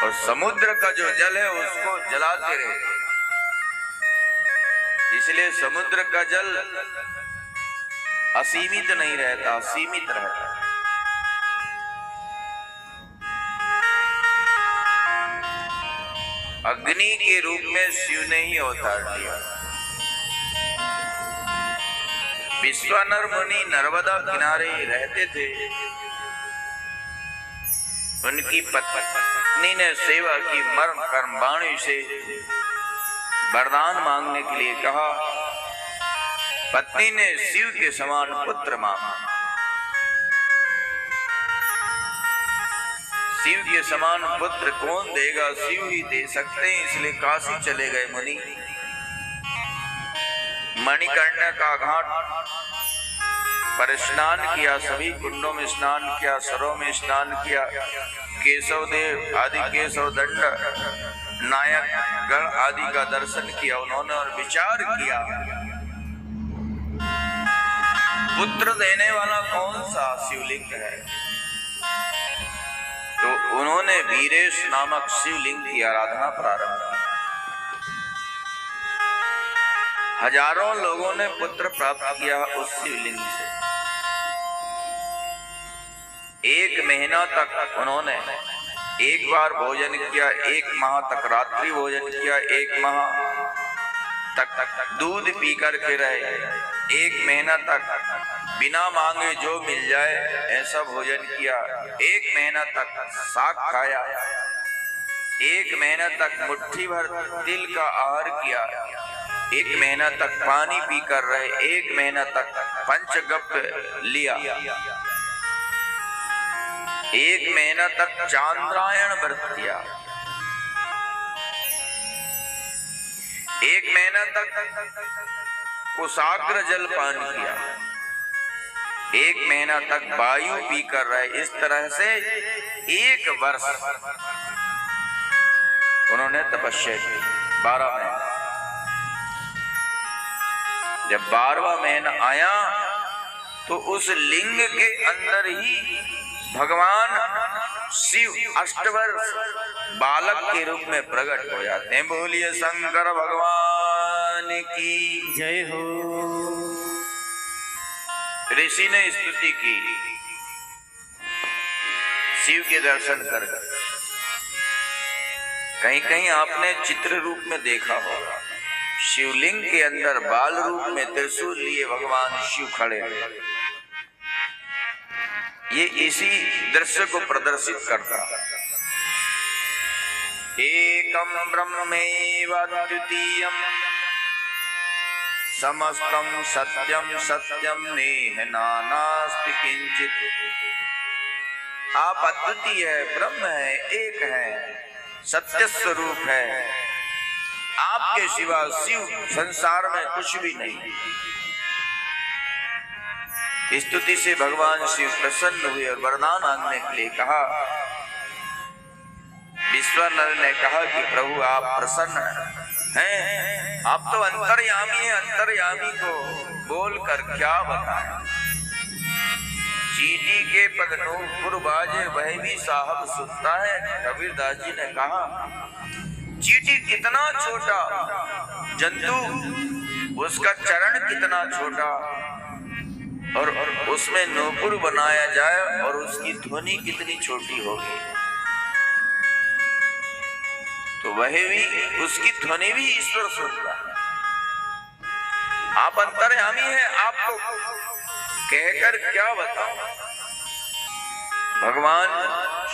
और समुद्र का जो जल है उसको जलाते रहे। इसलिए समुद्र का जल असीमित नहीं रहता, सीमित रहता। अग्नि के रूप में शिव ने ही अवतार लिया। विश्वानर मुनि नर्मदा किनारे रहते थे। उनकी पत्नी ने सेवा की, मरण कर्म वाणी से वरदान मांगने के लिए कहा। पत्नी ने शिव के समान पुत्र मांगा। शिव के समान पुत्र कौन देगा, शिव ही दे सकते हैं। इसलिए काशी चले गए मुनि। मणिकर्ण का घाट पर स्नान किया, सभी कुंडों में स्नान किया, सरों में स्नान किया। केशव देव आदि, केशव दंड नायक गण आदि का दर्शन किया उन्होंने और विचार किया पुत्र देने वाला कौन सा शिवलिंग है। तो उन्होंने वीरेश नामक शिवलिंग की आराधना प्रारंभ की। हजारों लोगों ने पुत्र प्राप्त किया उस शिवलिंग से। एक महीना तक उन्होंने एक बार भोजन किया, एक माह तक रात्रि भोजन किया, एक माह तक दूध पी करके रहे, एक महीना तक बिना मांगे जो मिल जाए ऐसा भोजन किया, एक महीना तक साग खाया, एक महीना तक मुट्ठी भर तिल का आहार किया, एक महीना तक पानी पी कर रहे, एक महीना तक पंचगव्य लिया, एक महीना तक चांद्रायण व्रत किया, एक महीना तक कुशाग्र जल पान किया, एक महीना तक वायु पी कर रहे। इस तरह से एक वर्ष उन्होंने तपस्या की, 12 महीने। जब 12वां महीना आया तो उस लिंग के अंदर ही भगवान शिव अष्टवर्ष बालक के रूप में प्रकट हो जाते हैं। बोलिए शंकर भगवान की जय हो। ऋषि ने स्तुति की शिव के दर्शन कर। कहीं कहीं आपने चित्र रूप में देखा होगा, शिवलिंग के अंदर बाल रूप में त्रिशूल लिए भगवान शिव खड़े हैं। ये इसी दृश्य को प्रदर्शित करता है। एकम ब्रह्ममेवाद्वितीयम् समस्तम सत्यम सत्यम नेह नानास्ति किंचित। आप अद्वितीय है, ब्रह्म है, एक है, सत्य स्वरूप है। आपके सिवा शिव संसार में कुछ भी नहीं। स्तुति से भगवान शिव प्रसन्न हुए और वरदान मांगने के लिए कहा। विश्वानर ने कहा कि प्रभु आप प्रसन्न हैं, आप तो अंतर्यामी हैं, अंतर्यामी को बोलकर क्या बताएं। चींटी के पद नूपुर बाजे वह भी साहब सुनता है। कबीरदास जी ने कहा चींटी कितना छोटा जंतु, उसका चरण कितना छोटा, और उसमें नूपुर बनाया जाए और उसकी ध्वनि कितनी छोटी होगी, तो वह भी, उसकी ध्वनि भी ईश्वर सुनता है। आप अंतर्यामी हैं, आपको कहकर क्या बताऊं। भगवान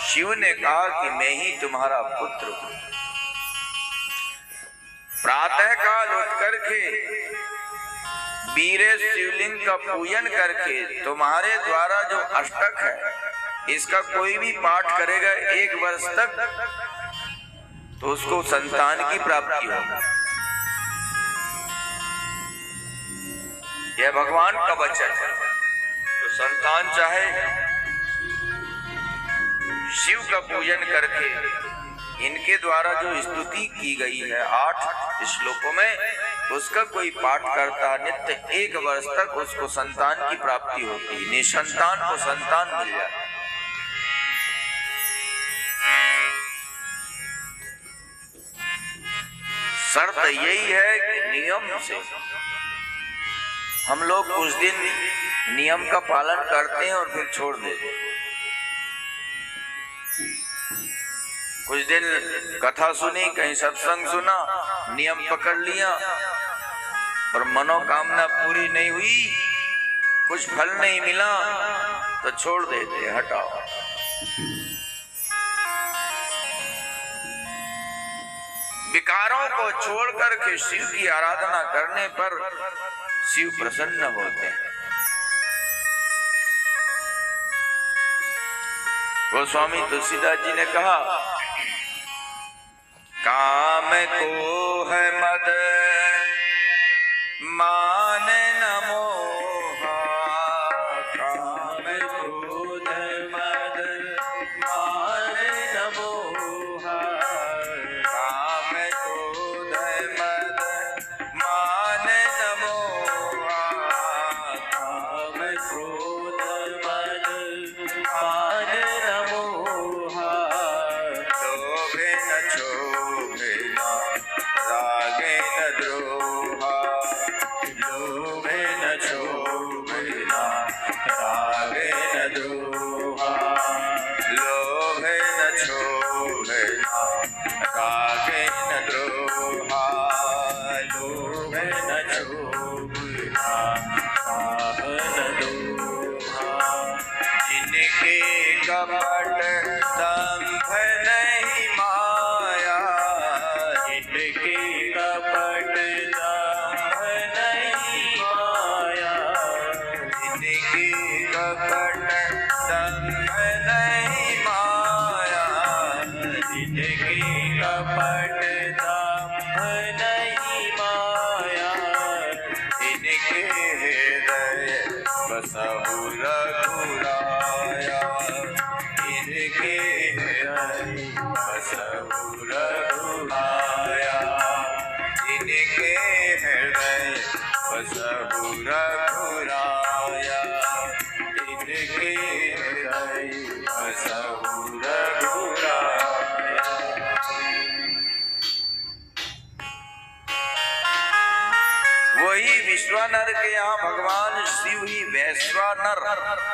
शिव ने कहा कि मैं ही तुम्हारा पुत्र हूं। प्रातः काल उठ करके वीरे शिवलिंग का पूजन करके तुम्हारे द्वारा जो अष्टक है इसका कोई भी पाठ करेगा 1 वर्ष तक तो उसको संतान की प्राप्ति होगी। यह भगवान का वचन है। तो संतान चाहे शिव का पूजन करके, इनके द्वारा जो स्तुति की गई है 8 श्लोकों में, उसका कोई पाठ करता नित्य 1 वर्ष तक उसको संतान की प्राप्ति होती है। निसंतान को संतान मिल जाए। शर्त यही है कि नियम से हम लोग कुछ दिन नियम का पालन करते हैं और फिर छोड़ देते हैं। कुछ दिन कथा सुनी, कहीं सत्संग सुना, नियम पकड़ लिया और मनोकामना पूरी नहीं हुई, कुछ फल नहीं मिला तो छोड़ देते, हटाओ। विकारों को छोड़कर के शिव की आराधना करने पर शिव प्रसन्न होते हैं। गोस्वामी तुलसीदास जी ने कहा, काम को है मद मान न मोहा, काम क्रोध मद मान न मोहा, काम क्रोध मद मान न मोहा, काम क्रोध मद मान न मोहा, लोभे न क्षोभे रागे न द्रोहा, लोभे न क्षोभे रागे न द्रोहा, लोभे न क्षोभे रागे न द्रोहा, लोभे न क्षोभे रागे न द्रोहा, जिनके कपट दंभ नहीं माया, जिनके कपट दंभ नहीं माया, जिनके कपट दंभ नहीं माया, जिनके कपट दंभ नहीं माया, इनके हृदय बसहु रघुराया, इनके हृदय बसहु रघुराया, इनके हृदय बसहु रघुराया, इनके हृदय बसहु रघुराया। वही विश्वानर के यहाँ भगवान शिव ही वैश्वानर,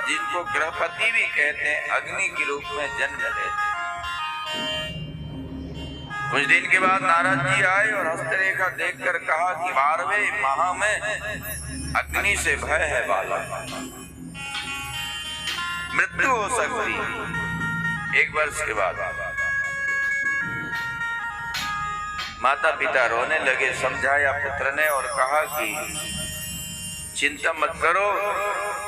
जिनको गृहपति भी कहते हैं, अग्नि के रूप में जन्म लेते। कुछ दिन के बाद नारद जी आए और हस्तरेखा देखकर कहा कि 12वें माह में अग्नि से भय है बालक, मृत्यु हो सकती। 1 वर्ष के बाद माता पिता रोने लगे। समझाया पुत्र ने और कहा कि चिंता मत करो,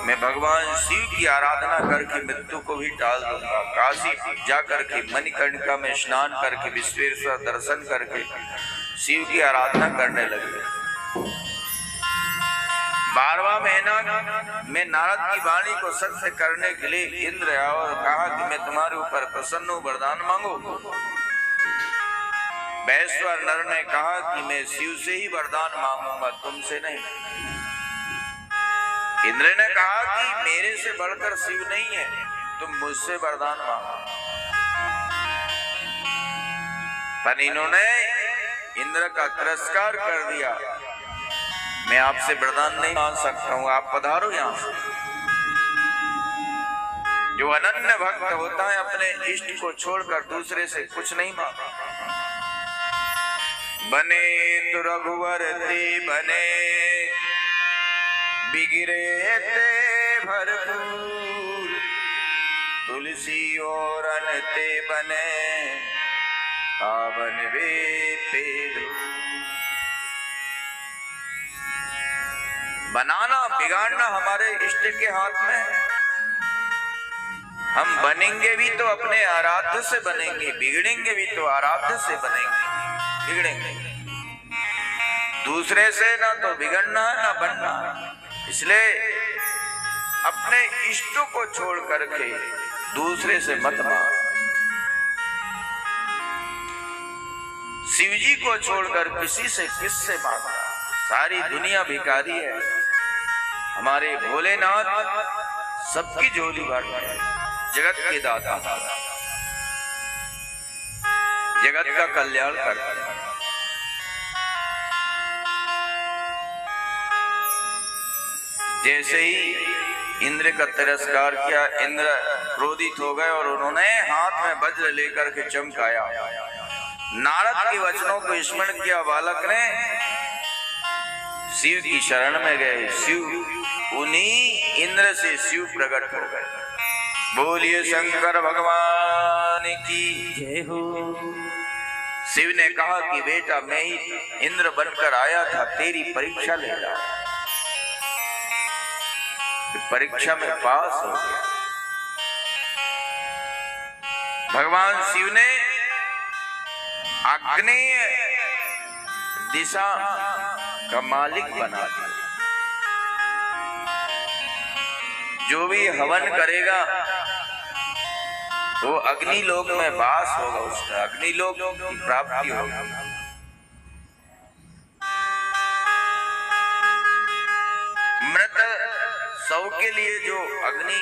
मैं भगवान शिव की आराधना करके मृत्यु को भी टाल दूंगा। काशी जाकर के मणिकर्णिका में स्नान करके विश्वेश्वर दर्शन करके शिव की आराधना करने लगे। 12वां महीना में नारद की वाणी को सत्य करने के लिए इंद्र आया और कहा कि मैं तुम्हारे ऊपर प्रसन्न हूँ, वरदान मांगो। वैश्वानर नर ने कहा कि मैं शिव से ही वरदान मांगूंगा, तुमसे नहीं। इंद्र ने कहा कि मेरे से बढ़कर शिव नहीं है, तुम मुझसे वरदान मांगो। पर इन्होंने इंद्र का तिरस्कार कर दिया, मैं आपसे वरदान नहीं मांग सकता हूं, आप पधारो यहां से। जो अनन्य भक्त होता है अपने इष्ट को छोड़कर दूसरे से कुछ नहीं मांगता। बने तो रघुवर ते बने, बिगड़े ते भरपूर, तुलसी और अनते बने, पावन वे पेड़। बनाना बिगाड़ना हमारे इष्ट के हाथ में है। हम बनेंगे भी तो अपने आराध्य से बनेंगे, बिगड़ेंगे भी तो आराध्य से बनेंगे, बिगड़ेंगे। दूसरे से ना तो बिगड़ना है ना बनना है। इसलिए अपने इष्टों को छोड़ करके दूसरे से मत मांग। शिवजी को छोड़कर किसी से किससे मांगना? सारी दुनिया भिखारी है, हमारे भोलेनाथ सबकी झोली भरते हैं, जगत के दाता, जगत का कल्याण करते हैं। जैसे ही इंद्र का तिरस्कार किया, इंद्र क्रोधित हो गए और उन्होंने हाथ में वज्र लेकर के चमकाया। नारद के वचनों को स्मरण किया बालक ने, शिव की शरण में गए। शिव उन्हीं इंद्र से शिव प्रकट हो गए। बोलिए शंकर भगवान की जय हो। शिव ने कहा कि बेटा मैं ही इंद्र बनकर आया था, तेरी परीक्षा ले रहा। परीक्षा में पास हो गया। भगवान शिव ने आग्नेय दिशा का मालिक बना दिया। जो भी हवन करेगा वो अग्निलोक में वास होगा, उसका अग्निलोक की प्राप्ति होगी। मृत शव के लिए जो अग्नि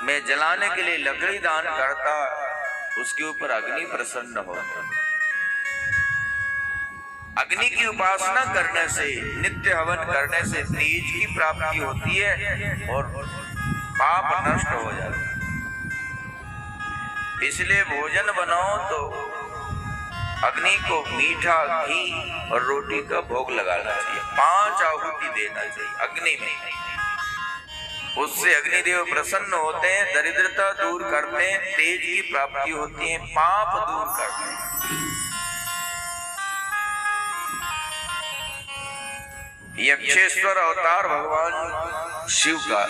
में जलाने के लिए लकड़ी दान करता, उसके ऊपर अग्नि प्रसन्न होता। अग्नि की उपासना करने से, नित्य हवन करने से तेज की प्राप्ति होती है और पाप नष्ट हो जाता है। इसलिए भोजन बनाओ तो अग्नि को मीठा, घी और रोटी का भोग लगाना चाहिए। 5 आहुति देना चाहिए अग्नि में। उससे अग्निदेव प्रसन्न होते हैं, दरिद्रता दूर करते हैं, तेज की प्राप्ति होती है, पाप दूर करते हैं। यक्षेश्वर अवतार भगवान शिव का